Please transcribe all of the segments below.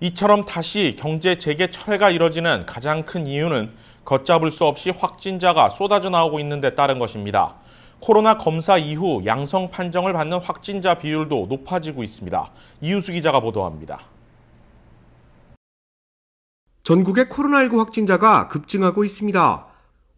이처럼 다시 경제 재개철가 이뤄지는 가장 큰 이유는 걷잡을 수 없이 확진자가 쏟아져 나오고 있는 데 따른 것입니다. 코로나 검사 이후 양성 판정을 받는 확진자 비율도 높아지고 있습니다. 이우수 기자가 보도합니다. 전국의 코로나19 확진자가 급증하고 있습니다.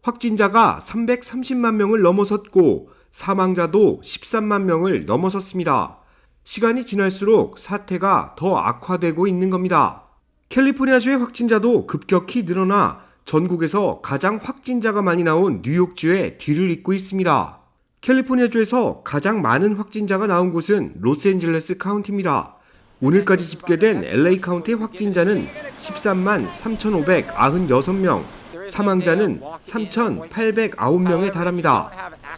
확진자가 330만 명을 넘어섰고 사망자도 13만 명을 넘어섰습니다. 시간이 지날수록 사태가 더 악화되고 있는 겁니다. 캘리포니아주의 확진자도 급격히 늘어나 전국에서 가장 확진자가 많이 나온 뉴욕주에 뒤를 잇고 있습니다. 캘리포니아주에서 가장 많은 확진자가 나온 곳은 로스앤젤레스 카운티입니다. 오늘까지 집계된 LA 카운티의 확진자는 13만 3,596명, 사망자는 3,809명에 달합니다.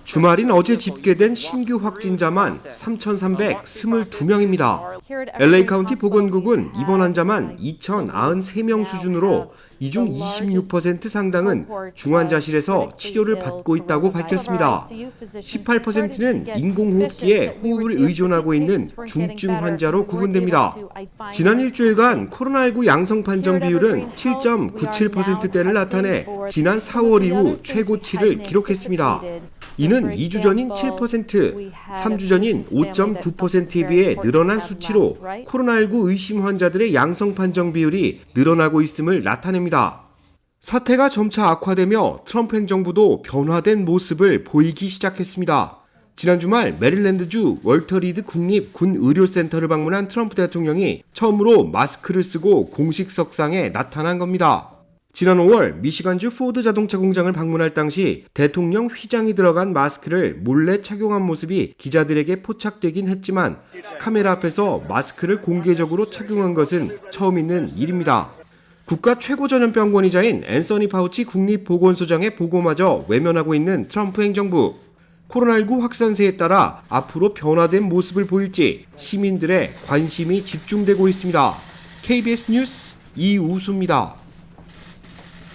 주말인 어제 집계된 신규 확진자만 3,322명입니다. LA 카운티 보건국은 입원 환자만 2,093명 수준으로 이 중 26% 상당은 중환자실에서 치료를 받고 있다고 밝혔습니다. 18%는 인공호흡기에 호흡을 의존하고 있는 중증 환자로 구분됩니다. 지난 일주일간 코로나19 양성 판정 비율은 7.97%대를 나타내 지난 4월 이후 최고치를 기록했습니다. 이는 2주 전인 7%, 3주 전인 5.9%에 비해 늘어난 수치로 코로나19 의심 환자들의 양성 판정 비율이 늘어나고 있음을 나타냅니다. 사태가 점차 악화되며 트럼프 행정부도 변화된 모습을 보이기 시작했습니다. 지난 주말 메릴랜드주 월터 리드 국립군의료센터를 방문한 트럼프 대통령이 처음으로 마스크를 쓰고 공식 석상에 나타난 겁니다. 지난 5월 미시간주 포드 자동차 공장을 방문할 당시 대통령 휘장이 들어간 마스크를 몰래 착용한 모습이 기자들에게 포착되긴 했지만 카메라 앞에서 마스크를 공개적으로 착용한 것은 처음 있는 일입니다. 국가 최고 전염병 권위자인 앤서니 파우치 국립보건소장의 보고마저 외면하고 있는 트럼프 행정부. 코로나19 확산세에 따라 앞으로 변화된 모습을 보일지 시민들의 관심이 집중되고 있습니다. KBS 뉴스 이우수입니다.